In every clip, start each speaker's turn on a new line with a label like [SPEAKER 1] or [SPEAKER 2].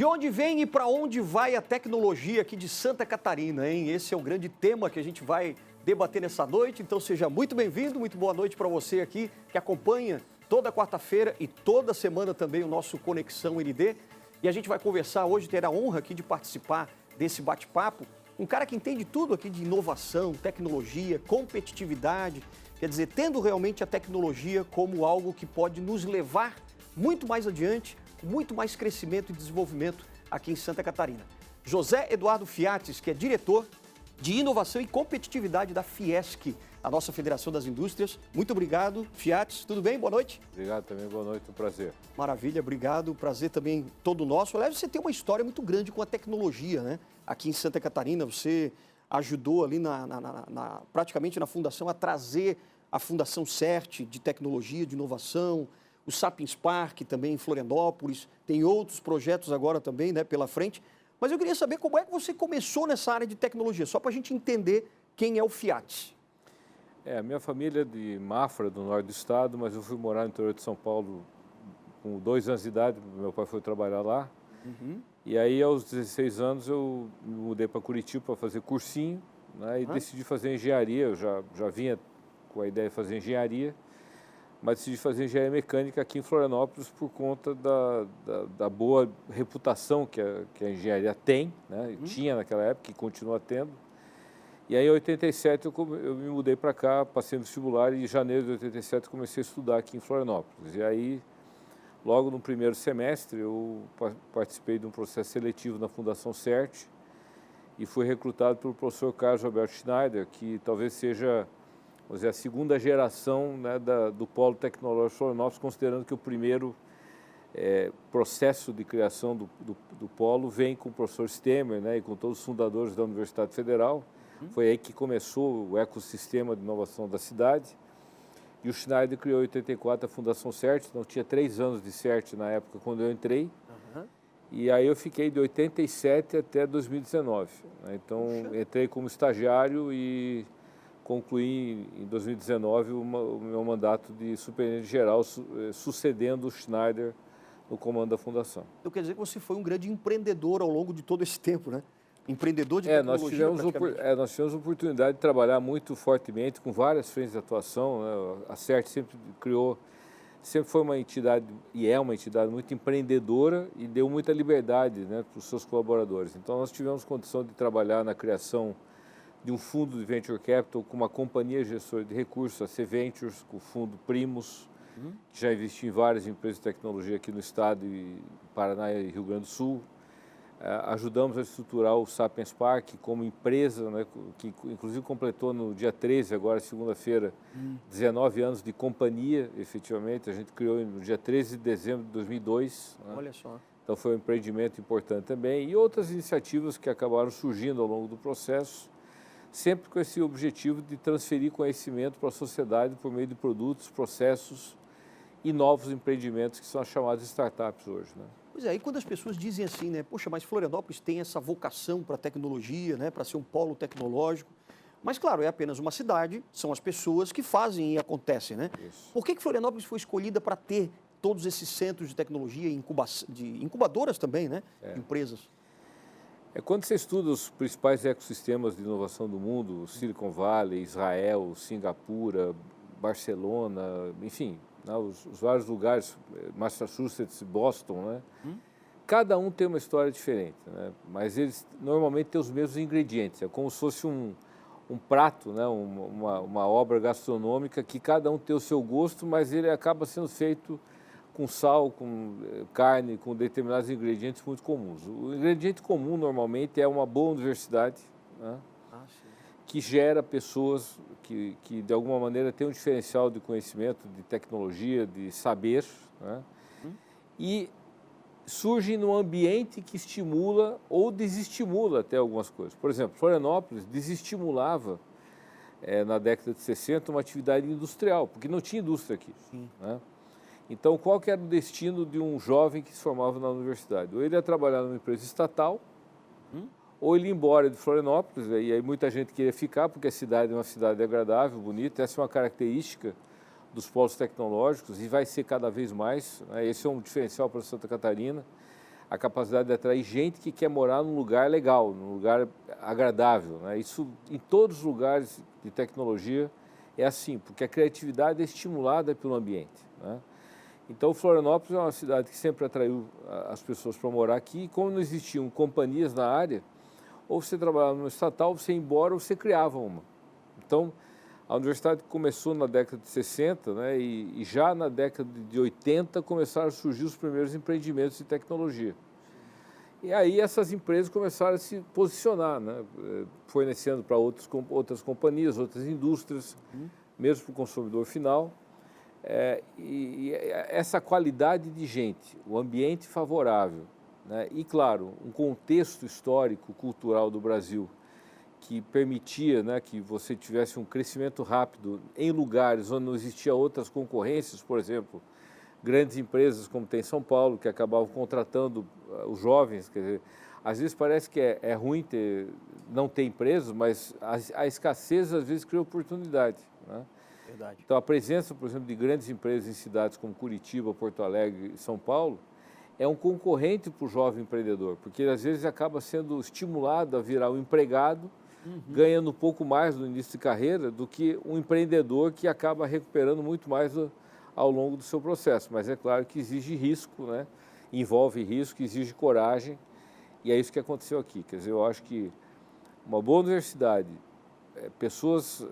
[SPEAKER 1] onde vem e para onde vai a tecnologia aqui de Santa Catarina, hein? Esse é o grande tema que a gente vai debater nessa noite. Então seja muito bem-vindo, muito boa noite para você aqui que acompanha toda quarta-feira e toda semana também o nosso Conexão ND. E a gente vai conversar hoje, ter a honra aqui de participar desse bate-papo. Um cara que entende tudo aqui de inovação, tecnologia, competitividade. Quer dizer, tendo realmente a tecnologia como algo que pode nos levar muito mais adiante, muito mais crescimento e desenvolvimento aqui em Santa Catarina. José Eduardo Fiates, que é diretor de inovação e competitividade da Fiesc, a nossa Federação das Indústrias. Muito obrigado, Fiates. Tudo bem? Boa noite.
[SPEAKER 2] Obrigado também, boa noite, um prazer.
[SPEAKER 1] Maravilha, obrigado. Prazer também todo nosso. Aliás, você tem uma história muito grande com a tecnologia, né? Aqui em Santa Catarina, você ajudou ali praticamente na fundação a trazer a Fundação CERT de tecnologia, de inovação, o Sapiens Park também em Florianópolis, tem outros projetos agora também, né, pela frente. Mas eu queria saber como é que você começou nessa área de tecnologia, só para a gente entender quem é o Fiates.
[SPEAKER 2] A minha família é de Mafra, do norte do estado, mas eu fui morar no interior de São Paulo com 2 anos de idade, meu pai foi trabalhar lá. E aí, aos 16 anos, eu me mudei para Curitiba para fazer cursinho, né, e decidi fazer engenharia. Eu já vinha com a ideia de fazer engenharia, mas decidi fazer engenharia mecânica aqui em Florianópolis por conta da boa reputação que a engenharia tem, né? Tinha naquela época e continua tendo. E aí, em 87, eu me mudei para cá, passei no vestibular e em janeiro de 87 comecei a estudar aqui em Florianópolis. E aí, logo no primeiro semestre, eu participei de um processo seletivo na Fundação CERT e fui recrutado pelo professor Carlos Alberto Schneider, que talvez seja, vamos dizer, a segunda geração, né, do Polo Tecnológico de Florianópolis, considerando que o primeiro processo de criação do Polo vem com o professor Stemmer, né, e com todos os fundadores da Universidade Federal. Foi aí que começou o ecossistema de inovação da cidade. E o Schneider criou em 84 a Fundação CERT, então tinha 3 anos de CERT na época quando eu entrei. E aí eu fiquei de 87 até 2019. Né? Então entrei como estagiário e concluí em 2019 o meu mandato de superintendente geral, sucedendo o Schneider no comando da fundação.
[SPEAKER 1] Então quer dizer que você foi um grande empreendedor ao longo de todo esse tempo, né? Empreendedor de tecnologia,
[SPEAKER 2] nós tivemos a oportunidade de trabalhar muito fortemente com várias frentes de atuação, né? A CERT sempre foi uma entidade, e é uma entidade muito empreendedora e deu muita liberdade, né, para os seus colaboradores. Então, nós tivemos condição de trabalhar na criação de um fundo de Venture Capital com uma companhia gestora de recursos, a C-Ventures, com o fundo Primus, que já investiu em várias empresas de tecnologia aqui no estado, Paraná e Rio Grande do Sul. Ajudamos a estruturar o Sapiens Park como empresa, né, que inclusive completou no dia 13, agora segunda-feira, 19 anos de companhia, efetivamente. A gente criou no dia 13 de dezembro de 2002. Né?
[SPEAKER 1] Olha só.
[SPEAKER 2] Então foi um empreendimento importante também. E outras iniciativas que acabaram surgindo ao longo do processo, sempre com esse objetivo de transferir conhecimento para a sociedade por meio de produtos, processos e novos empreendimentos que são as chamadas startups hoje, né?
[SPEAKER 1] Pois é, e quando as pessoas dizem assim, né, poxa, mas Florianópolis tem essa vocação para a tecnologia, né, para ser um polo tecnológico, mas claro, é apenas uma cidade, são as pessoas que fazem e acontecem, né?
[SPEAKER 2] Isso.
[SPEAKER 1] Por que Florianópolis foi escolhida para ter todos esses centros de tecnologia, de incubadoras também, né, empresas?
[SPEAKER 2] Quando você estuda os principais ecossistemas de inovação do mundo, Silicon Valley, Israel, Singapura, Barcelona, enfim, né, os vários lugares, Massachusetts, Boston, né? Cada um tem uma história diferente, né? Mas eles normalmente têm os mesmos ingredientes. É como se fosse um prato, né? Uma obra gastronômica que cada um tem o seu gosto, mas ele acaba sendo feito com sal, com carne, com determinados ingredientes muito comuns. O ingrediente comum normalmente é uma boa universidade, né? Que gera pessoas que de alguma maneira têm um diferencial de conhecimento, de tecnologia, de saber, né? E surgem num ambiente que estimula ou desestimula até algumas coisas. Por exemplo, Florianópolis desestimulava, na década de 60, uma atividade industrial, porque não tinha indústria aqui. Né? Então, qual que era o destino de um jovem que se formava na universidade? Ou ele ia trabalhar numa empresa estatal, ou ele ia embora de Florianópolis, e aí muita gente queria ficar, porque a cidade é uma cidade agradável, bonita. Essa é uma característica dos polos tecnológicos e vai ser cada vez mais, né? Esse é um diferencial para Santa Catarina. a capacidade de atrair gente que quer morar num lugar legal, num lugar agradável, né? Isso em todos os lugares de tecnologia é assim, porque a criatividade é estimulada pelo ambiente, né? Então, Florianópolis é uma cidade que sempre atraiu as pessoas para morar aqui, e como não existiam companhias na área, ou você trabalhava numa estatal, você ia embora, ou você criava uma. Então, a universidade começou na década de 60, né, e já na década de 80 começaram a surgir os primeiros empreendimentos de tecnologia. E aí essas empresas começaram a se posicionar, né, fornecendo para outras companhias, outras indústrias, mesmo para o consumidor final. E essa qualidade de gente, o ambiente favorável, né, e, claro, um contexto histórico, cultural do Brasil que permitia, né, que você tivesse um crescimento rápido em lugares onde não existia outras concorrências, por exemplo, grandes empresas como tem em São Paulo, que acabavam contratando os jovens. Quer dizer, às vezes parece que é ruim não ter empresas, mas a escassez às vezes cria oportunidade, né?
[SPEAKER 1] Verdade.
[SPEAKER 2] Então, a presença, por exemplo, de grandes empresas em cidades como Curitiba, Porto Alegre e São Paulo é um concorrente para o jovem empreendedor, porque às vezes acaba sendo estimulado a virar um empregado, ganhando um pouco mais no início de carreira do que um empreendedor que acaba recuperando muito mais ao longo do seu processo. Mas é claro que exige risco, né? Envolve risco, exige coragem, e é isso que aconteceu aqui. Quer dizer, eu acho que uma boa universidade, pessoas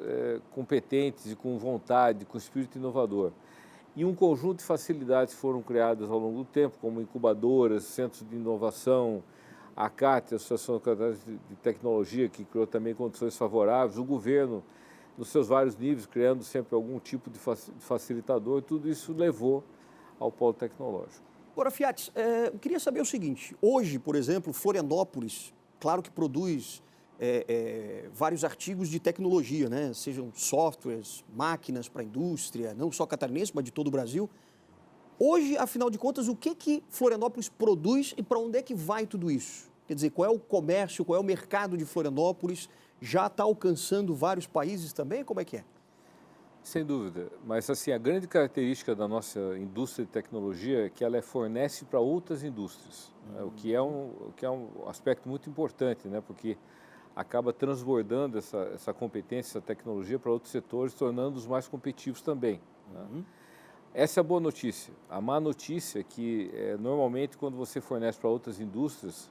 [SPEAKER 2] competentes e com vontade, com espírito inovador, e um conjunto de facilidades foram criadas ao longo do tempo, como incubadoras, centros de inovação, a CAT, a Associação de Tecnologia, que criou também condições favoráveis, o governo, nos seus vários níveis, criando sempre algum tipo de facilitador, tudo isso levou ao polo tecnológico.
[SPEAKER 1] Agora, Fiat, eu queria saber o seguinte, hoje, por exemplo, Florianópolis, claro que produz vários artigos de tecnologia, né? Sejam softwares, máquinas para a indústria, não só catarinense, mas de todo o Brasil. Hoje, afinal de contas, o que Florianópolis produz e para onde é que vai tudo isso? Quer dizer, qual é o comércio, qual é o mercado de Florianópolis? Já está alcançando vários países também? Como é que é?
[SPEAKER 2] Sem dúvida, mas assim, a grande característica da nossa indústria de tecnologia é que ela fornece para outras indústrias, né? O que é um aspecto muito importante, né? Porque acaba transbordando essa competência, essa tecnologia para outros setores, tornando-os mais competitivos também, né? Essa é a boa notícia. A má notícia é que, normalmente, quando você fornece para outras indústrias,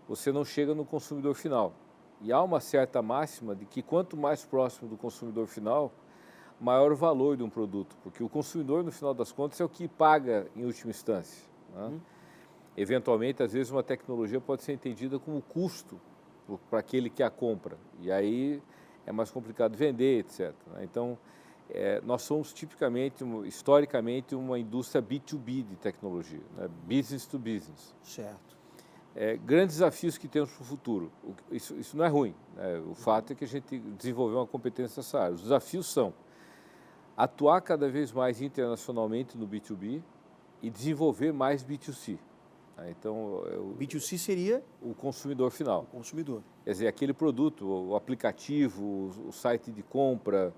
[SPEAKER 2] você não chega no consumidor final. E há uma certa máxima de que quanto mais próximo do consumidor final, maior o valor de um produto, porque o consumidor, no final das contas, é o que paga em última instância, né? Eventualmente, às vezes, uma tecnologia pode ser entendida como custo para aquele que a compra, e aí é mais complicado vender, etc., né? Então, nós somos tipicamente, historicamente, uma indústria B2B de tecnologia, né? Business to business.
[SPEAKER 1] Certo.
[SPEAKER 2] Grandes desafios que temos para o futuro. Isso não é ruim, né? O fato é que a gente desenvolveu uma competência nessa área. Os desafios são atuar cada vez mais internacionalmente no B2B e desenvolver mais B2C. Então,
[SPEAKER 1] O B2C seria
[SPEAKER 2] o consumidor final.
[SPEAKER 1] o consumidor.
[SPEAKER 2] Quer dizer, aquele produto, o aplicativo, o site de compra,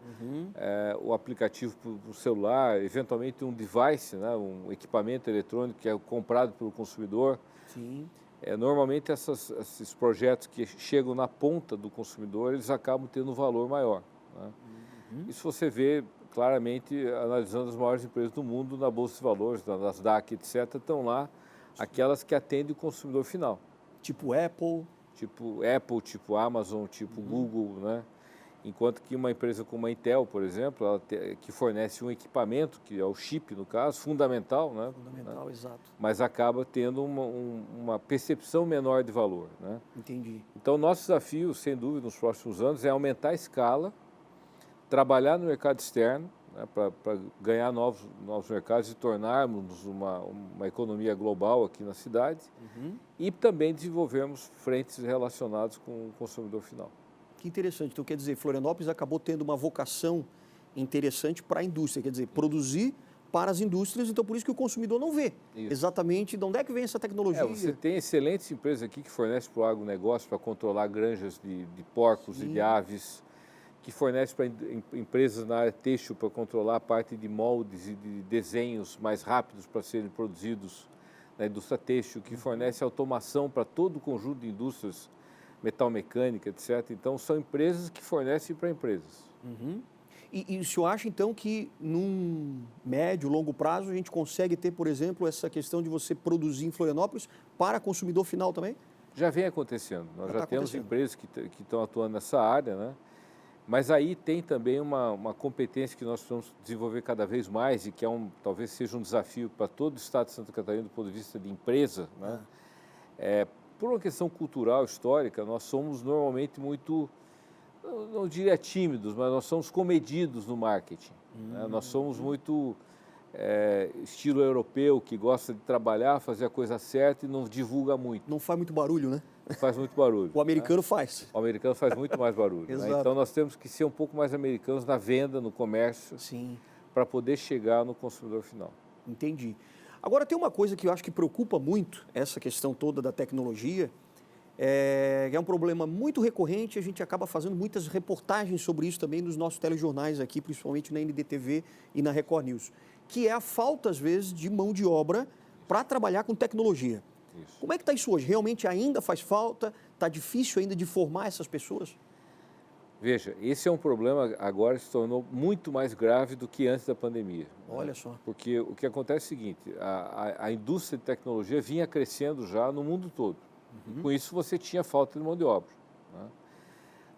[SPEAKER 2] o aplicativo para o celular, eventualmente um device, né, um equipamento eletrônico que é comprado pelo consumidor.
[SPEAKER 1] Sim.
[SPEAKER 2] Normalmente esses projetos que chegam na ponta do consumidor, eles acabam tendo um valor maior, né? Isso você vê claramente analisando as maiores empresas do mundo na Bolsa de Valores, na Nasdaq, etc., estão lá aquelas que atendem o consumidor final.
[SPEAKER 1] Tipo Apple.
[SPEAKER 2] Tipo Amazon, tipo Google, né? Enquanto que uma empresa como a Intel, por exemplo, que fornece um equipamento, que é o chip, no caso, fundamental, né?
[SPEAKER 1] Fundamental, exato.
[SPEAKER 2] Mas acaba tendo uma percepção menor de valor, né?
[SPEAKER 1] Entendi.
[SPEAKER 2] Então, nosso desafio, sem dúvida, nos próximos anos é aumentar a escala, trabalhar no mercado externo, né, para ganhar novos mercados e tornarmos uma economia global aqui na cidade, e também desenvolvermos frentes relacionadas com o consumidor final.
[SPEAKER 1] Que interessante. Então, quer dizer, Florianópolis acabou tendo uma vocação interessante para a indústria, quer dizer, produzir para as indústrias, então por isso que o consumidor não vê exatamente de onde é que vem essa tecnologia.
[SPEAKER 2] Você tem excelentes empresas aqui que fornecem para o agronegócio para controlar granjas de porcos e de aves, que fornece para empresas na área têxtil para controlar a parte de moldes e de desenhos mais rápidos para serem produzidos na indústria têxtil, que fornece automação para todo o conjunto de indústrias, metal mecânica, etc. Então, são empresas que fornecem para empresas.
[SPEAKER 1] E o senhor acha, então, que num médio, longo prazo, a gente consegue ter, por exemplo, essa questão de você produzir em Florianópolis para consumidor final também?
[SPEAKER 2] Já vem acontecendo. Nós já temos
[SPEAKER 1] acontecendo.
[SPEAKER 2] empresas que estão atuando nessa área, né? Mas aí tem também uma competência que nós precisamos desenvolver cada vez mais e que talvez seja um desafio para todo o estado de Santa Catarina do ponto de vista de empresa, né? Por uma questão cultural, histórica, nós somos normalmente muito, não diria tímidos, mas nós somos comedidos no marketing, né? Nós somos muito estilo europeu, que gosta de trabalhar, fazer a coisa certa e não divulga muito.
[SPEAKER 1] Não faz muito barulho, né?
[SPEAKER 2] Faz muito barulho.
[SPEAKER 1] O americano faz.
[SPEAKER 2] O americano faz muito mais barulho. Né? Então, nós temos que ser um pouco mais americanos na venda, no comércio, para poder chegar no consumidor final.
[SPEAKER 1] Entendi. Agora, tem uma coisa que eu acho que preocupa muito, essa questão toda da tecnologia, que é um problema muito recorrente, a gente acaba fazendo muitas reportagens sobre isso também nos nossos telejornais aqui, principalmente na NDTV e na Record News, que é a falta, às vezes, de mão de obra para trabalhar com tecnologia. Isso. Como é que está isso hoje? Realmente ainda faz falta? Está difícil ainda de formar essas pessoas?
[SPEAKER 2] Veja, esse é um problema agora que se tornou muito mais grave do que antes da pandemia.
[SPEAKER 1] Olha só.
[SPEAKER 2] Porque o que acontece é o seguinte, a indústria de tecnologia vinha crescendo já no mundo todo. E com isso você tinha falta de mão de obra. Né?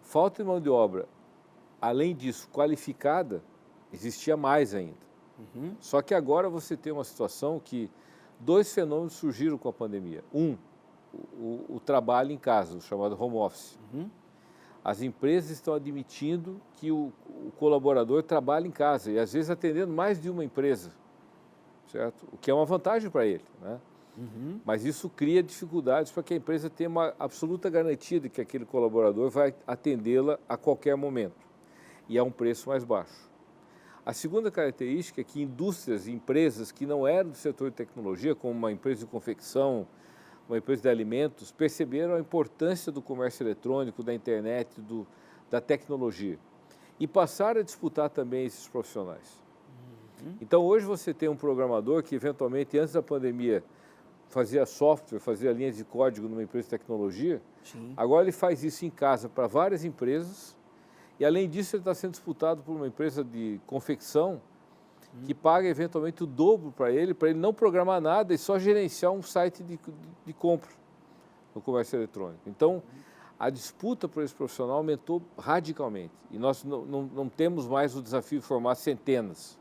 [SPEAKER 2] Falta de mão de obra, além disso, qualificada, existia mais ainda. Só que agora você tem uma situação que dois fenômenos surgiram com a pandemia. O trabalho em casa, o chamado home office. As empresas estão admitindo que o colaborador trabalha em casa e às vezes atendendo mais de uma empresa, certo? O que é uma vantagem para ele, né? Mas isso cria dificuldades para que a empresa tenha uma absoluta garantia de que aquele colaborador vai atendê-la a qualquer momento e a um preço mais baixo. A segunda característica é que indústrias e empresas que não eram do setor de tecnologia, como uma empresa de confecção, uma empresa de alimentos, perceberam a importância do comércio eletrônico, da internet, da tecnologia e passaram a disputar também esses profissionais. Então, hoje você tem um programador que, eventualmente, antes da pandemia, fazia software, fazia linhas de código numa empresa de tecnologia. Agora ele faz isso em casa para várias empresas e, além disso, ele está sendo disputado por uma empresa de confecção que paga eventualmente o dobro para ele não programar nada e só gerenciar um site de compra no comércio eletrônico. Então, a disputa por esse profissional aumentou radicalmente e nós não temos mais o desafio de formar centenas,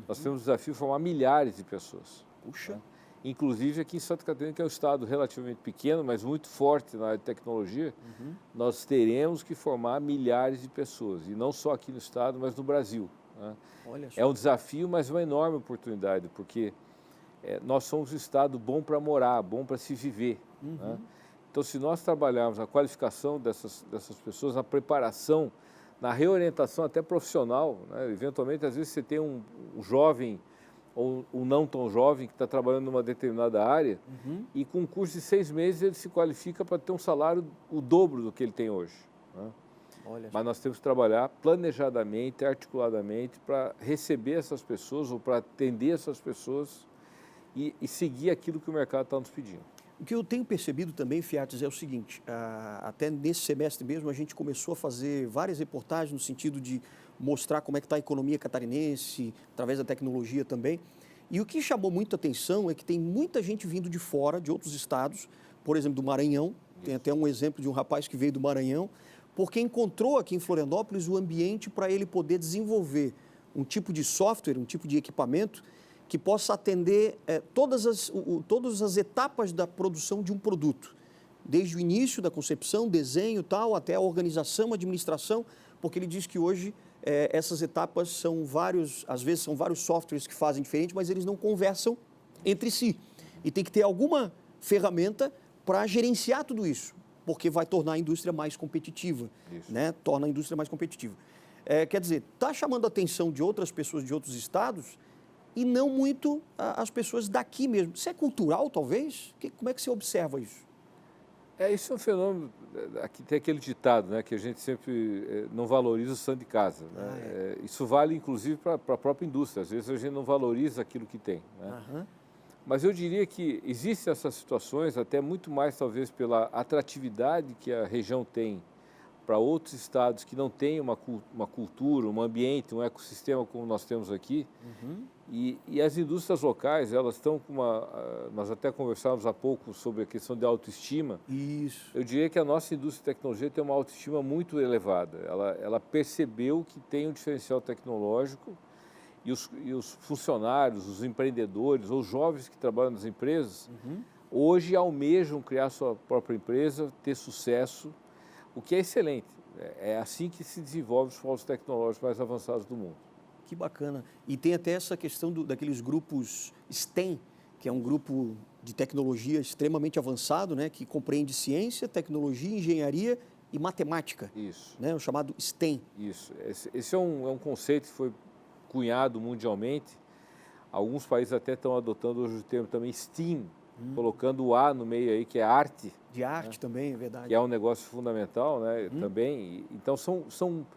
[SPEAKER 2] nós temos o desafio de formar milhares de pessoas.
[SPEAKER 1] Puxa!
[SPEAKER 2] Né? Inclusive aqui em Santa Catarina, que é um estado relativamente pequeno, mas muito forte na área de tecnologia, nós teremos que formar milhares de pessoas, e não só aqui no estado, mas no Brasil. Né? É um desafio, mas uma enorme oportunidade, porque nós somos um estado bom para morar, bom para se viver. Né? Então, se nós trabalharmos na qualificação dessas pessoas, na preparação, na reorientação até profissional, né? Eventualmente, às vezes você tem um jovem ou um não tão jovem que está trabalhando numa determinada área e com um curso de 6 meses ele se qualifica para ter um salário o dobro do que ele tem hoje. Né? Mas nós temos que trabalhar planejadamente, articuladamente para receber essas pessoas ou para atender essas pessoas e seguir aquilo que o mercado está nos pedindo.
[SPEAKER 1] O que eu tenho percebido também, Fiates, é o seguinte, até nesse semestre mesmo a gente começou a fazer várias reportagens no sentido de mostrar como é que está a economia catarinense, através da tecnologia também. E o que chamou muita atenção é que tem muita gente vindo de fora, de outros estados, por exemplo, do Maranhão. Tem até um exemplo de um rapaz que veio do Maranhão, porque encontrou aqui em Florianópolis o ambiente para ele poder desenvolver um tipo de software, um tipo de equipamento que possa atender todas as etapas da produção de um produto, desde o início da concepção, desenho, tal, até a organização, administração, porque ele diz que hoje essas etapas são às vezes são vários softwares que fazem diferente, mas eles não conversam entre si. E tem que ter alguma ferramenta para gerenciar tudo isso, porque vai tornar a indústria mais competitiva, né? Torna a indústria mais competitiva. Quer dizer, está chamando a atenção de outras pessoas de outros estados e não muito as pessoas daqui mesmo. Isso é cultural, talvez? Como é que você observa isso?
[SPEAKER 2] Isso é um fenômeno, aqui tem aquele ditado, né, que a gente sempre não valoriza o santo de casa. Né? Isso vale, inclusive, para a própria indústria. Às vezes a gente não valoriza aquilo que tem. Né? Mas eu diria que existem essas situações, até muito mais talvez pela atratividade que a região tem para outros estados que não têm uma cultura, um ambiente, um ecossistema como nós temos aqui. E as indústrias locais, elas estão com nós até conversávamos há pouco sobre a questão de autoestima.
[SPEAKER 1] Isso.
[SPEAKER 2] Eu diria que a nossa indústria de tecnologia tem uma autoestima muito elevada. Ela percebeu que tem um diferencial tecnológico e os funcionários, os empreendedores, os jovens que trabalham nas empresas, hoje almejam criar sua própria empresa, ter sucesso, o que é excelente. É assim que se desenvolve os polos tecnológicos mais avançados do mundo.
[SPEAKER 1] Que bacana. E tem até essa questão daqueles grupos STEM, que é um grupo de tecnologia extremamente avançado, né, que compreende ciência, tecnologia, engenharia e matemática.
[SPEAKER 2] Isso.
[SPEAKER 1] Né, o chamado STEM.
[SPEAKER 2] Isso. Esse é um conceito que foi cunhado mundialmente. Alguns países até estão adotando hoje o termo também STEAM, colocando o A no meio aí, que é arte.
[SPEAKER 1] De arte também, é verdade.
[SPEAKER 2] Que é um negócio fundamental, né, também. Então, são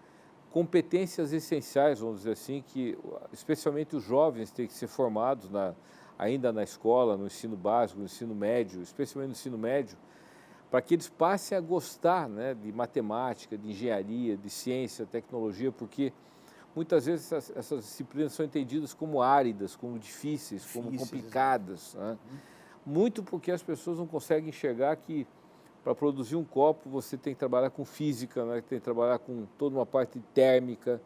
[SPEAKER 2] competências essenciais, vamos dizer assim, que especialmente os jovens têm que ser formados ainda na escola, no ensino básico, no ensino médio, especialmente no ensino médio, para que eles passem a gostar, né, de matemática, de engenharia, de ciência, tecnologia, porque muitas vezes essas disciplinas são entendidas como áridas, como difíceis, como complicadas, né? Muito porque as pessoas não conseguem enxergar que para produzir um copo você tem que trabalhar com física, né? Tem que trabalhar com toda uma parte térmica.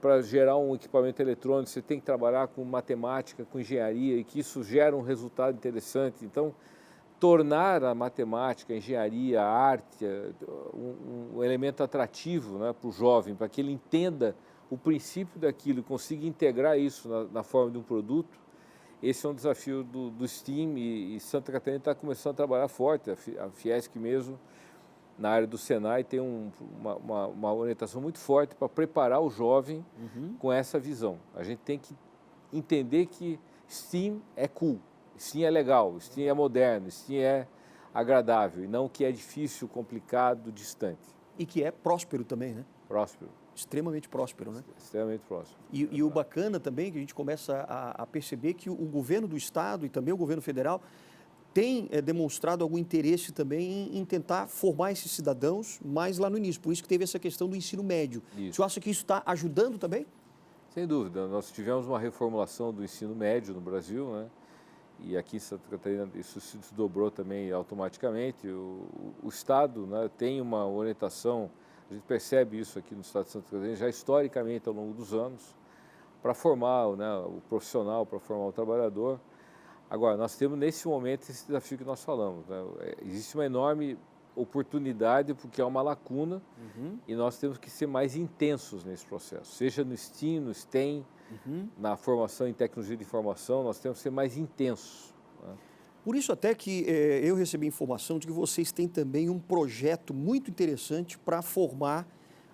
[SPEAKER 2] Para gerar um equipamento eletrônico você tem que trabalhar com matemática, com engenharia, e que isso gera um resultado interessante. Então, tornar a matemática, a engenharia, a arte um elemento atrativo, né, para o jovem, para que ele entenda o princípio daquilo e consiga integrar isso na forma de um produto. Esse é um desafio do STEAM e Santa Catarina está começando a trabalhar forte. A Fiesc mesmo, na área do Senai, tem uma orientação muito forte para preparar o jovem com essa visão. A gente tem que entender que STEAM é cool, STEAM é legal, STEAM é moderno, STEAM é agradável, e não que é difícil, complicado, distante.
[SPEAKER 1] E que é próspero também, né?
[SPEAKER 2] Próspero.
[SPEAKER 1] Extremamente próspero, né?
[SPEAKER 2] Extremamente próximo.
[SPEAKER 1] E o bacana também, que a gente começa a perceber que o governo do Estado e também o governo federal tem demonstrado algum interesse também em tentar formar esses cidadãos mais lá no início. Por isso que teve essa questão do ensino médio.
[SPEAKER 2] Isso.
[SPEAKER 1] Você acha que isso está ajudando também?
[SPEAKER 2] Sem dúvida. Nós tivemos uma reformulação do ensino médio no Brasil, né? E aqui em Santa Catarina isso se desdobrou também automaticamente. O Estado, né, tem uma orientação. A gente percebe isso aqui no estado de Santa Catarina já historicamente ao longo dos anos, para formar, né, o profissional, para formar o trabalhador. Agora, nós temos nesse momento esse desafio que nós falamos, né? Existe uma enorme oportunidade porque há uma lacuna e nós temos que ser mais intensos nesse processo, seja no STEAM, no STEM, na formação em tecnologia de informação, nós temos que ser mais intensos, né?
[SPEAKER 1] Por isso até que eu recebi informação de que vocês têm também um projeto muito interessante para formar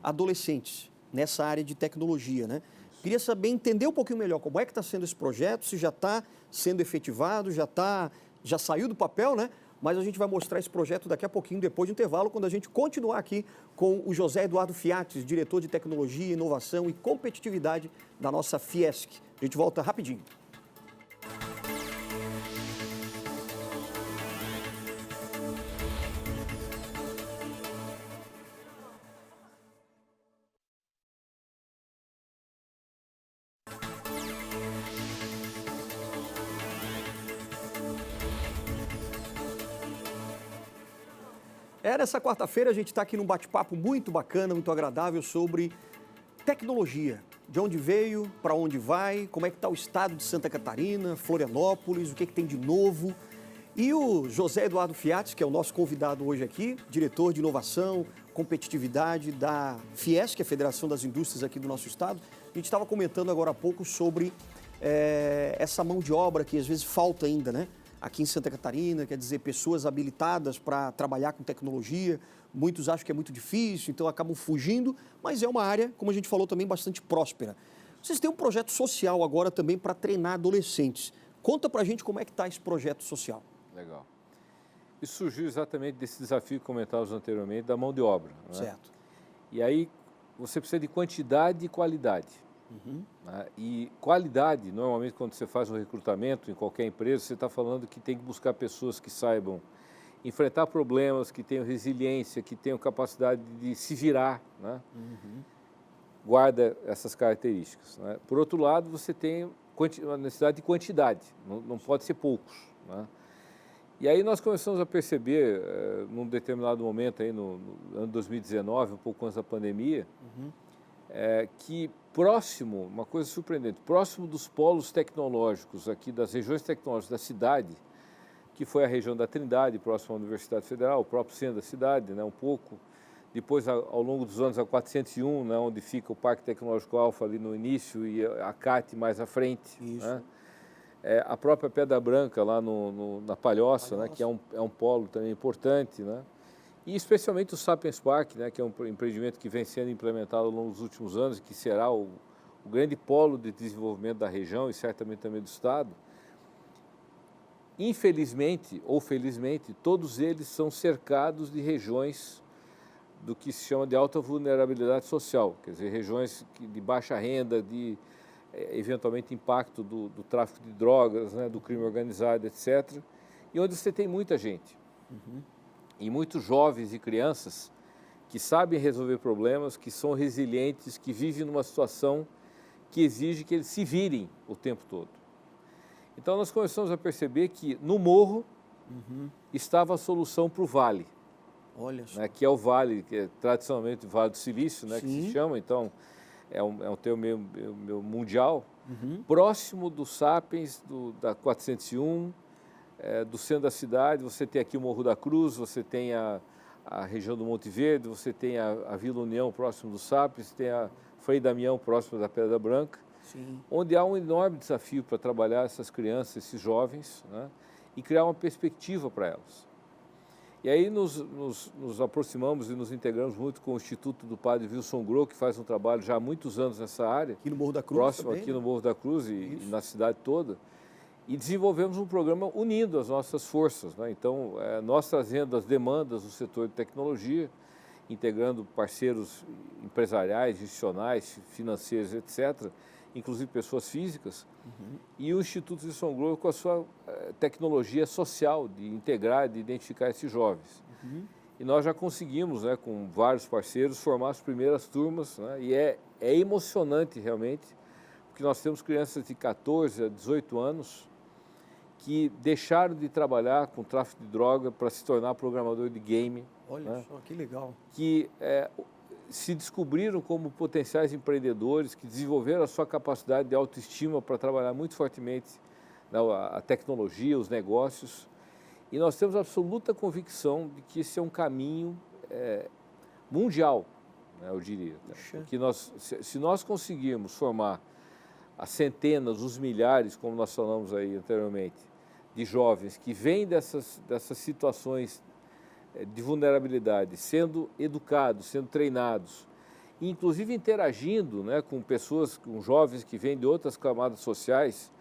[SPEAKER 1] adolescentes nessa área de tecnologia, né? Queria saber, entender um pouquinho melhor como é que está sendo esse projeto, se já está sendo efetivado, já saiu do papel, né? Mas a gente vai mostrar esse projeto daqui a pouquinho, depois do intervalo, quando a gente continuar aqui com o José Eduardo Fiates, diretor de Tecnologia, Inovação e Competitividade da nossa Fiesc. A gente volta rapidinho. Nessa quarta-feira a gente está aqui num bate-papo muito bacana, muito agradável sobre tecnologia. De onde veio, para onde vai, como é que está o estado de Santa Catarina, Florianópolis, o que tem de novo. E o José Eduardo Fiates, que é o nosso convidado hoje aqui, diretor de inovação, competitividade da Fiesc, que é a Federação das Indústrias aqui do nosso estado. A gente estava comentando agora há pouco sobre essa mão de obra que às vezes falta ainda, né? Aqui em Santa Catarina, quer dizer, pessoas habilitadas para trabalhar com tecnologia. Muitos acham que é muito difícil, então acabam fugindo, mas é uma área, como a gente falou, também bastante próspera. Vocês têm um projeto social agora também para treinar adolescentes. Conta para a gente como é que está esse projeto social.
[SPEAKER 2] Legal. Isso surgiu exatamente desse desafio que comentávamos anteriormente, da mão de obra, né?
[SPEAKER 1] Certo.
[SPEAKER 2] E aí você precisa de quantidade e qualidade. Né? E qualidade, normalmente quando você faz um recrutamento em qualquer empresa, você está falando que tem que buscar pessoas que saibam enfrentar problemas, que tenham resiliência, que tenham capacidade de se virar, né? Guarda essas características, né? Por outro lado, você tem uma necessidade de quantidade, não pode ser poucos, né? E aí nós começamos a perceber, num determinado momento, aí no ano 2019, um pouco antes da pandemia, que próximo, uma coisa surpreendente, próximo dos polos tecnológicos aqui, das regiões tecnológicas da cidade, que foi a região da Trindade, próximo à Universidade Federal, o próprio centro da cidade, né, um pouco. Depois, ao longo dos anos, a 401, né, onde fica o Parque Tecnológico Alfa ali no início e a CAT mais à frente.
[SPEAKER 1] Isso.
[SPEAKER 2] Né? A própria Pedra Branca, lá na Palhoça, né, que é um polo também importante. Né? E especialmente o Sapiens Park, né, que é um empreendimento que vem sendo implementado ao longo dos últimos anos, que será o grande polo de desenvolvimento da região e certamente também do Estado. Infelizmente ou felizmente, todos eles são cercados de regiões do que se chama de alta vulnerabilidade social, quer dizer, regiões de baixa renda, de eventualmente impacto do tráfico de drogas, né, do crime organizado, etc. E onde você tem muita gente. E muitos jovens e crianças que sabem resolver problemas, que são resilientes, que vivem numa situação que exige que eles se virem o tempo todo. Então, nós começamos a perceber que no morro estava a solução para o vale.
[SPEAKER 1] Olha só.
[SPEAKER 2] Né, que é o vale, que é tradicionalmente o Vale do Silício, né, que se chama, então, é um termo meio mundial, próximo do Sapiens, da 401, do centro da cidade. Você tem aqui o Morro da Cruz, você tem a região do Monte Verde, você tem a Vila União, próximo do Sapiens, tem a Frei Damião, próximo da Pedra Branca.
[SPEAKER 1] Sim.
[SPEAKER 2] Onde há um enorme desafio para trabalhar essas crianças, esses jovens, né, e criar uma perspectiva para elas. E aí nos aproximamos e nos integramos muito com o Instituto do Padre Wilson Groh, que faz um trabalho já há muitos anos nessa área.
[SPEAKER 1] Aqui no Morro da Cruz
[SPEAKER 2] próximo
[SPEAKER 1] também,
[SPEAKER 2] aqui,
[SPEAKER 1] né?
[SPEAKER 2] no Morro da Cruz e na cidade toda. E desenvolvemos um programa unindo as nossas forças, né? Então, nós trazendo as demandas do setor de tecnologia, integrando parceiros empresariais, institucionais, financeiros, etc., inclusive pessoas físicas, e o Instituto de São Grosso com a sua tecnologia social de integrar, de identificar esses jovens. E nós já conseguimos, né, com vários parceiros, formar as primeiras turmas, né, e é emocionante realmente, porque nós temos crianças de 14 a 18 anos que deixaram de trabalhar com tráfico de droga para se tornar programador de game.
[SPEAKER 1] Olha
[SPEAKER 2] né,
[SPEAKER 1] só, que legal.
[SPEAKER 2] que se descobriram como potenciais empreendedores, que desenvolveram a sua capacidade de autoestima para trabalhar muito fortemente, né, a tecnologia, os negócios. E nós temos absoluta convicção de que esse é um caminho mundial, né, eu diria. Né? Porque se nós conseguirmos formar as centenas, os milhares, como nós falamos aí anteriormente, de jovens que vêm dessas situações de vulnerabilidade, sendo educados, sendo treinados, inclusive interagindo, né, com pessoas, com jovens que vêm de outras camadas sociais,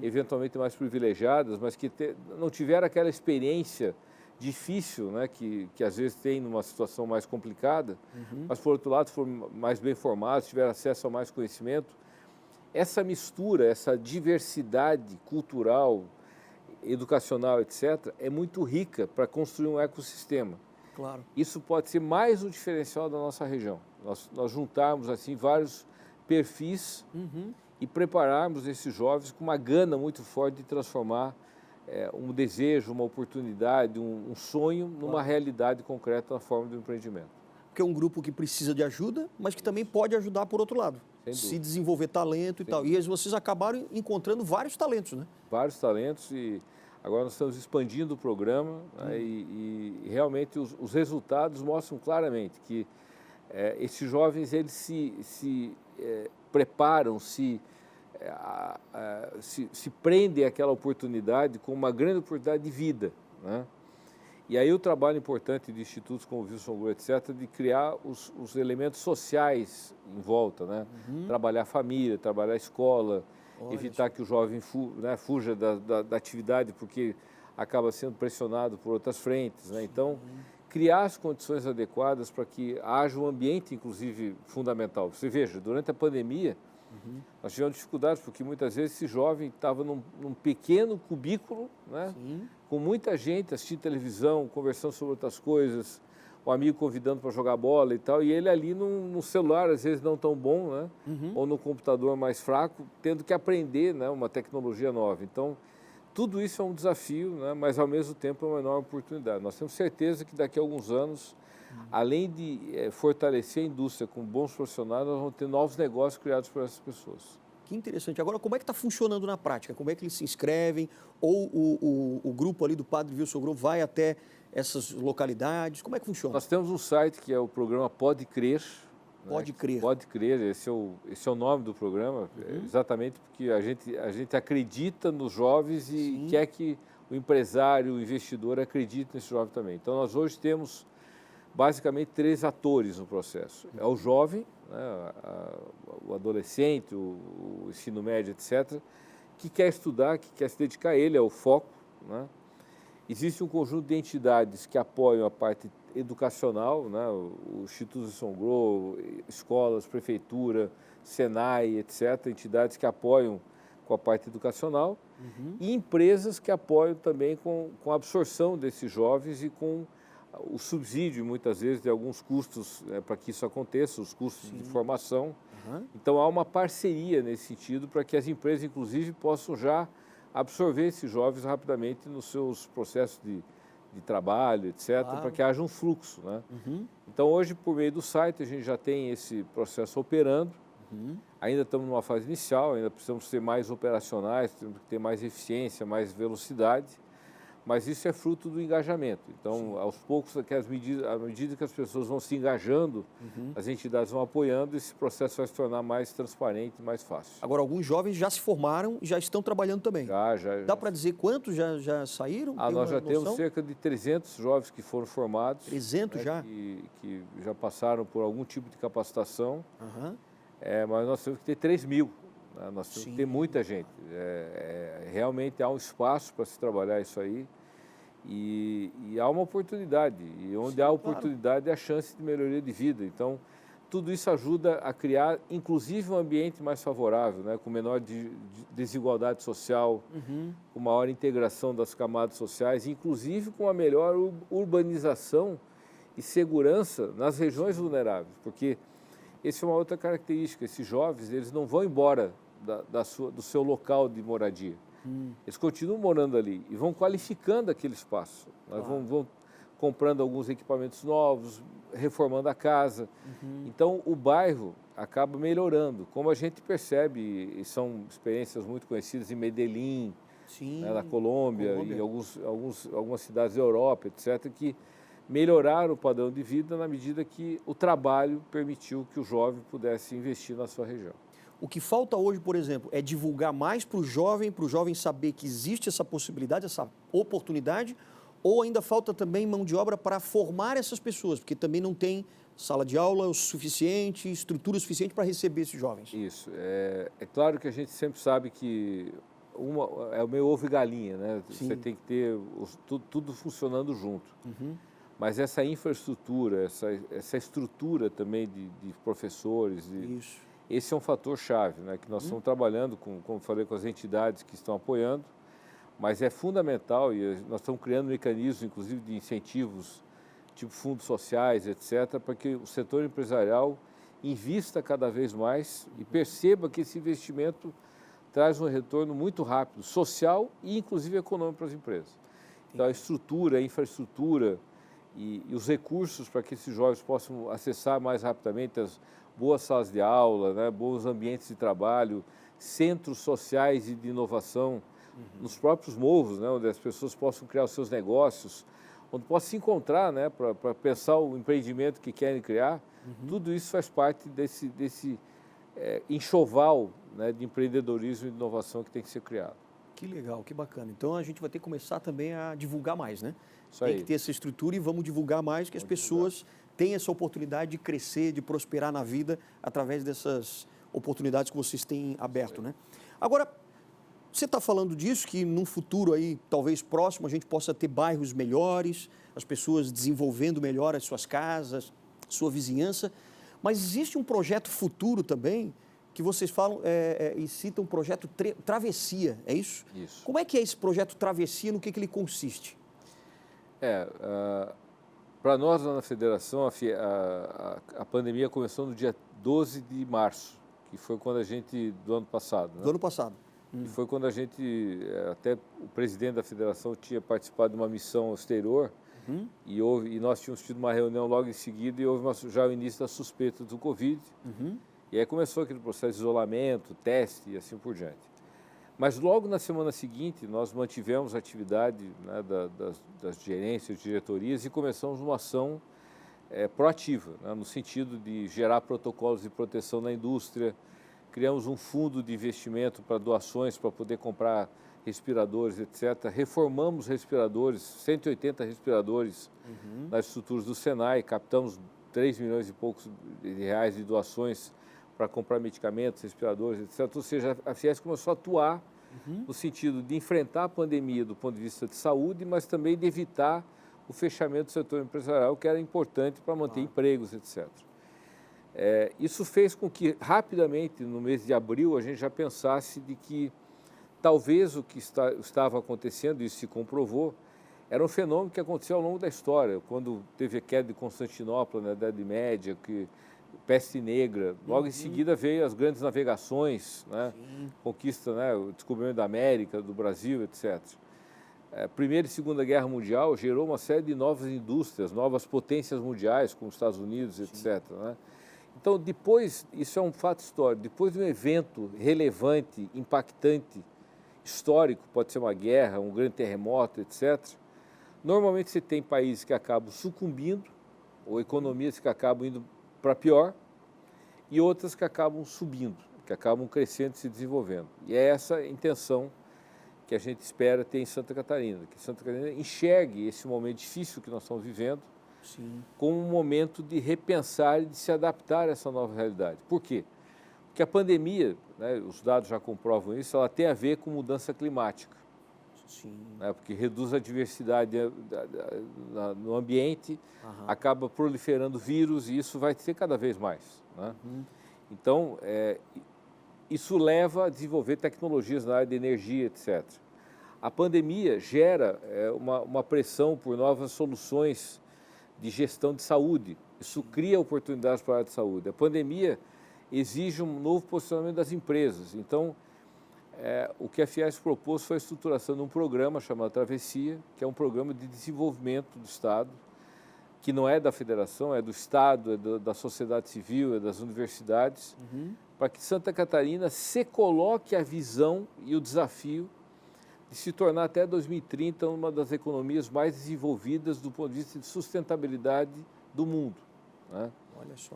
[SPEAKER 2] eventualmente mais privilegiadas, mas que não tiveram aquela experiência difícil, né, que às vezes tem numa situação mais complicada, mas por outro lado foram mais bem formados, tiveram acesso a mais conhecimento. Essa mistura, essa diversidade cultural, educacional, etc., é muito rica para construir um ecossistema.
[SPEAKER 1] Claro.
[SPEAKER 2] Isso pode ser mais um diferencial da nossa região. Nós juntarmos assim vários perfis e prepararmos esses jovens com uma gana muito forte de transformar um desejo, uma oportunidade, um sonho numa realidade concreta na forma de um empreendimento.
[SPEAKER 1] Porque é um grupo que precisa de ajuda, mas que também pode ajudar por outro lado. Se desenvolver talento e tal. E vocês acabaram encontrando vários talentos, né?
[SPEAKER 2] Vários talentos e agora nós estamos expandindo o programa, né, e realmente os resultados mostram claramente que esses jovens eles se preparam, se prendem àquela oportunidade como uma grande oportunidade de vida, né? E aí o trabalho importante de institutos como o Wilson Groh, etc., de criar os elementos sociais em volta, né? Trabalhar a família, trabalhar a escola, evitar que o jovem fuja da atividade porque acaba sendo pressionado por outras frentes, né? Então, criar as condições adequadas para que haja um ambiente, inclusive, fundamental. Você veja, durante a pandemia, Nós tivemos dificuldades porque muitas vezes esse jovem estava num pequeno cubículo, né? Com muita gente assistindo televisão, conversando sobre outras coisas, o amigo convidando para jogar bola e tal, e ele ali no celular, às vezes não tão bom, né? Ou no computador mais fraco, tendo que aprender, né, uma tecnologia nova. Então, tudo isso é um desafio, né, mas ao mesmo tempo é uma enorme oportunidade. Nós temos certeza que daqui a alguns anos, além de fortalecer a indústria com bons profissionais, nós vamos ter novos negócios criados por essas pessoas.
[SPEAKER 1] Que interessante. Agora, como é que está funcionando na prática? Como é que eles se inscrevem? Ou o grupo ali do Padre Wilson Grow vai até essas localidades? Como é que funciona?
[SPEAKER 2] Nós temos um site que é o programa Pode Crer.
[SPEAKER 1] Pode Crer.
[SPEAKER 2] Pode Crer, esse é o nome do programa, exatamente porque a gente acredita nos jovens e quer que o empresário, o investidor acredite nesse jovem também. Então, nós hoje temos basicamente 3 atores no processo. É o jovem, né, o adolescente, o ensino médio, etc., que quer estudar, que quer se dedicar, ele é o foco, né? Existe um conjunto de entidades que apoiam a parte educacional, né? O Instituto Wilson Grow, escolas, prefeitura, Senai, etc., entidades que apoiam com a parte educacional, e empresas que apoiam também com a absorção desses jovens e com o subsídio, muitas vezes, de alguns custos para que isso aconteça, os custos de formação. Então, há uma parceria nesse sentido para que as empresas, inclusive, possam já absorver esses jovens rapidamente nos seus processos de trabalho, etc., para que haja um fluxo, né? Então, hoje, por meio do site, a gente já tem esse processo operando. Ainda estamos numa fase inicial, ainda precisamos ser mais operacionais, temos que ter mais eficiência, mais velocidade, mas isso é fruto do engajamento. Então, aos poucos, à medida que as pessoas vão se engajando, as entidades vão apoiando, esse processo vai se tornar mais transparente e mais fácil.
[SPEAKER 1] Agora, alguns jovens já se formaram e já estão trabalhando também.
[SPEAKER 2] Já.
[SPEAKER 1] Dá para dizer quantos já saíram?
[SPEAKER 2] Nós já temos cerca de 300 jovens que foram formados.
[SPEAKER 1] 300 já?
[SPEAKER 2] Que já passaram por algum tipo de capacitação. Mas nós temos que ter 3.000. Né? Nós temos que ter muita gente. Realmente há um espaço para se trabalhar isso aí. E há uma oportunidade. E onde há oportunidade, há chance de melhoria de vida. Então, tudo isso ajuda a criar, inclusive, um ambiente mais favorável, né? Com menor desigualdade social, com maior integração das camadas sociais, inclusive com a melhor urbanização e segurança nas regiões vulneráveis. Porque essa é uma outra característica. Esses jovens, eles não vão embora do seu local de moradia. Eles continuam morando ali e vão qualificando aquele espaço. Vão comprando alguns equipamentos novos, reformando a casa. Então, o bairro acaba melhorando. Como a gente percebe, e são experiências muito conhecidas em Medellín, né, na Colômbia, e algumas cidades da Europa, etc., que melhoraram o padrão de vida na medida que o trabalho permitiu que o jovem pudesse investir na sua região.
[SPEAKER 1] O que falta hoje, por exemplo, é divulgar mais para o jovem saber que existe essa possibilidade, essa oportunidade, ou ainda falta também mão de obra para formar essas pessoas, porque também não tem sala de aula o suficiente, estrutura suficiente para receber esses jovens.
[SPEAKER 2] Isso. É claro que a gente sempre sabe que é o meio ovo e galinha, né? Você tem que ter tudo funcionando junto. Mas essa infraestrutura, essa estrutura também de professores, esse é um fator chave, né? Que nós estamos trabalhando, como falei, com as entidades que estão apoiando, mas é fundamental e nós estamos criando mecanismos, inclusive, de incentivos, tipo fundos sociais, etc., para que o setor empresarial invista cada vez mais e perceba que esse investimento traz um retorno muito rápido, social e, inclusive, econômico para as empresas. Então, a estrutura, a infraestrutura e os recursos para que esses jovens possam acessar mais rapidamente as boas salas de aula, né, bons ambientes de trabalho, centros sociais e de inovação nos próprios morros, né, onde as pessoas possam criar os seus negócios, onde possam se encontrar, né, para pensar o empreendimento que querem criar. Tudo isso faz parte desse enxoval, né, de empreendedorismo e de inovação que tem que ser criado.
[SPEAKER 1] Que legal, que bacana. Então a gente vai ter que começar também a divulgar mais, né?
[SPEAKER 2] Isso aí.
[SPEAKER 1] Tem que ter essa estrutura e vamos divulgar mais, que as pessoas tenham essa oportunidade de crescer, de prosperar na vida através dessas oportunidades que vocês têm aberto, né? Agora, você está falando disso, que num futuro aí, talvez próximo, a gente possa ter bairros melhores, as pessoas desenvolvendo melhor as suas casas, sua vizinhança, mas existe um projeto futuro também que vocês falam e citam um projeto Travessia, é isso?
[SPEAKER 2] Isso.
[SPEAKER 1] Como é que é esse projeto Travessia, no que ele consiste?
[SPEAKER 2] Para nós lá na federação, a pandemia começou no dia 12 de março, que foi quando do ano passado. Né?
[SPEAKER 1] Do ano passado.
[SPEAKER 2] E foi quando até o presidente da federação tinha participado de uma missão ao exterior, e nós tínhamos tido uma reunião logo em seguida e houve já o início da suspeita do Covid. E aí começou aquele processo de isolamento, teste e assim por diante. Mas logo na semana seguinte nós mantivemos a atividade, né, das gerências, diretorias, e começamos uma ação proativa, né, no sentido de gerar protocolos de proteção na indústria. Criamos um fundo de investimento para doações, para poder comprar respiradores, etc. Reformamos respiradores, 180 respiradores nas estruturas do Senai, captamos 3 milhões e poucos de reais de doações para comprar medicamentos, respiradores, etc. Ou seja, a Fiesp começou a atuar no sentido de enfrentar a pandemia do ponto de vista de saúde, mas também de evitar o fechamento do setor empresarial, que era importante para manter empregos, etc. Isso fez com que, rapidamente, no mês de abril, a gente já pensasse de que talvez o que estava acontecendo, isso se comprovou, era um fenômeno que aconteceu ao longo da história. Quando teve a queda de Constantinopla na Idade Média, peste negra, logo em seguida veio as grandes navegações, né? Conquista, né? O descobrimento da América, do Brasil, etc. Primeira e Segunda Guerra Mundial gerou uma série de novas indústrias, novas potências mundiais, como os Estados Unidos, etc. Né? Então, depois, isso é um fato histórico, depois de um evento relevante, impactante, histórico, pode ser uma guerra, um grande terremoto, etc., normalmente você tem países que acabam sucumbindo, ou economias que acabam indo para pior, e outras que acabam subindo, que acabam crescendo e se desenvolvendo. E é essa a intenção que a gente espera ter em Santa Catarina, que Santa Catarina enxergue esse momento difícil que nós estamos vivendo como um momento de repensar e de se adaptar a essa nova realidade. Por quê? Porque a pandemia, né, os dados já comprovam isso, ela tem a ver com mudança climática. Né, porque reduz a diversidade no ambiente, acaba proliferando vírus e isso vai ser cada vez mais. Né? Então, isso leva a desenvolver tecnologias na área de energia, etc. A pandemia gera uma pressão por novas soluções de gestão de saúde. Isso cria oportunidades para a área de saúde. A pandemia exige um novo posicionamento das empresas. Então, o que a Fiesp propôs foi a estruturação de um programa chamado Travessia, que é um programa de desenvolvimento do Estado, que não é da federação, é do Estado, é da sociedade civil, é das universidades, para que Santa Catarina se coloque a visão e o desafio de se tornar até 2030 uma das economias mais desenvolvidas do ponto de vista de sustentabilidade do mundo. Né?
[SPEAKER 1] Olha só.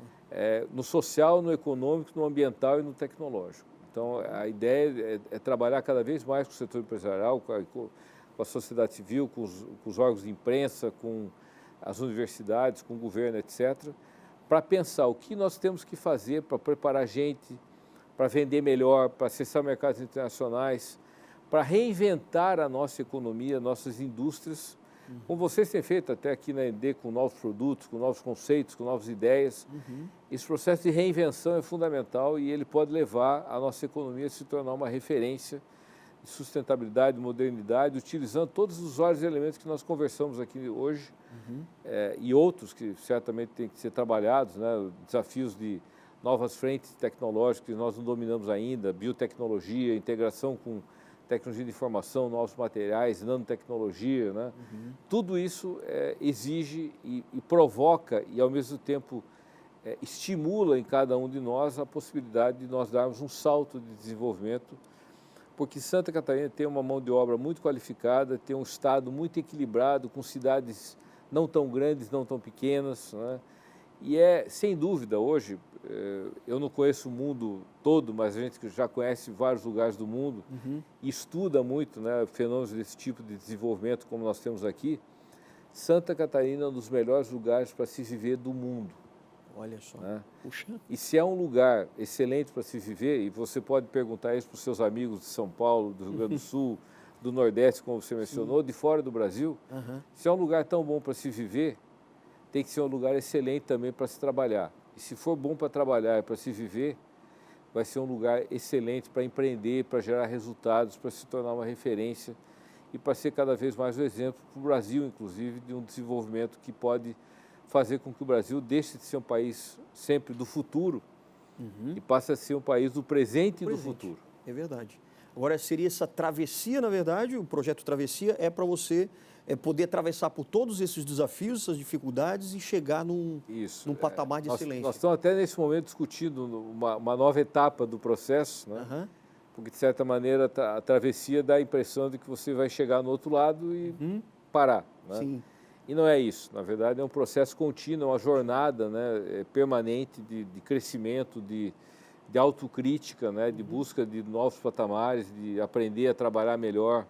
[SPEAKER 2] No social, no econômico, no ambiental e no tecnológico. Então, a ideia é trabalhar cada vez mais com o setor empresarial, com a sociedade civil, com os órgãos de imprensa, com as universidades, com o governo, etc., para pensar o que nós temos que fazer para preparar gente, para vender melhor, para acessar mercados internacionais, para reinventar a nossa economia, nossas indústrias, como vocês têm feito até aqui na END, com novos produtos, com novos conceitos, com novas ideias. Esse processo de reinvenção é fundamental e ele pode levar a nossa economia a se tornar uma referência de sustentabilidade, de modernidade, utilizando todos os vários elementos que nós conversamos aqui hoje e outros que certamente têm que ser trabalhados, né? Desafios de novas frentes tecnológicas que nós não dominamos ainda, biotecnologia, integração com tecnologia de informação, novos materiais, nanotecnologia, né? Tudo isso exige e provoca e, ao mesmo tempo, estimula em cada um de nós a possibilidade de nós darmos um salto de desenvolvimento, porque Santa Catarina tem uma mão de obra muito qualificada, tem um estado muito equilibrado, com cidades não tão grandes, não tão pequenas, né? E sem dúvida, hoje, eu não conheço o mundo todo, mas a gente já conhece vários lugares do mundo e estuda muito, né, fenômenos desse tipo de desenvolvimento como nós temos aqui. Santa Catarina é um dos melhores lugares para se viver do mundo.
[SPEAKER 1] Olha só.
[SPEAKER 2] Né?
[SPEAKER 1] Puxa.
[SPEAKER 2] E se é um lugar excelente para se viver, e você pode perguntar isso para os seus amigos de São Paulo, do Rio Grande do Sul, do Nordeste, como você mencionou, de fora do Brasil, se é um lugar tão bom para se viver, tem que ser um lugar excelente também para se trabalhar. E se for bom para trabalhar e para se viver, vai ser um lugar excelente para empreender, para gerar resultados, para se tornar uma referência e para ser cada vez mais um exemplo para o Brasil, inclusive, de um desenvolvimento que pode fazer com que o Brasil deixe de ser um país sempre do futuro e passe a ser um país do presente e do futuro.
[SPEAKER 1] É verdade. Agora, seria essa travessia, na verdade, o projeto Travessia é para você poder atravessar por todos esses desafios, essas dificuldades e chegar num patamar de excelência.
[SPEAKER 2] Nós estamos até nesse momento discutindo uma nova etapa do processo, né? Porque, de certa maneira, a travessia dá a impressão de que você vai chegar no outro lado e parar. Né?
[SPEAKER 1] Sim.
[SPEAKER 2] E não é isso. Na verdade, é um processo contínuo, uma jornada, né, permanente de crescimento, de autocrítica, né, de busca de novos patamares, de aprender a trabalhar melhor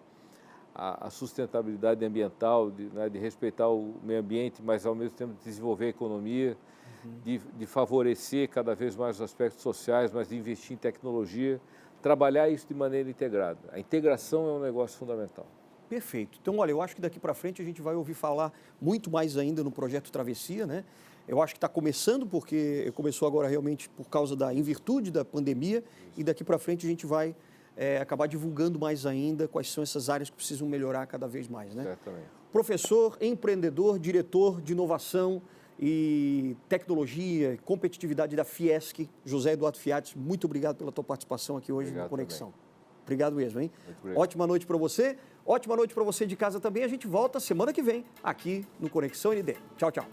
[SPEAKER 2] a sustentabilidade ambiental, de respeitar o meio ambiente, mas, ao mesmo tempo, desenvolver a economia, de favorecer cada vez mais os aspectos sociais, mas de investir em tecnologia, trabalhar isso de maneira integrada. A integração é um negócio fundamental.
[SPEAKER 1] Perfeito. Então, olha, eu acho que daqui para frente a gente vai ouvir falar muito mais ainda no projeto Travessia, né? Eu acho que está começando, porque começou agora realmente por causa em virtude da pandemia, e daqui para frente a gente vai acabar divulgando mais ainda quais são essas áreas que precisam melhorar cada vez mais, né?
[SPEAKER 2] Certamente.
[SPEAKER 1] Professor, empreendedor, diretor de inovação e tecnologia e competitividade da Fiesc, José Eduardo Fiat, muito obrigado pela tua participação aqui hoje no Conexão.
[SPEAKER 2] Também.
[SPEAKER 1] Obrigado mesmo, hein? Ótima noite para você. Ótima noite para você de casa também. A gente volta semana que vem aqui no Conexão ND. Tchau, tchau.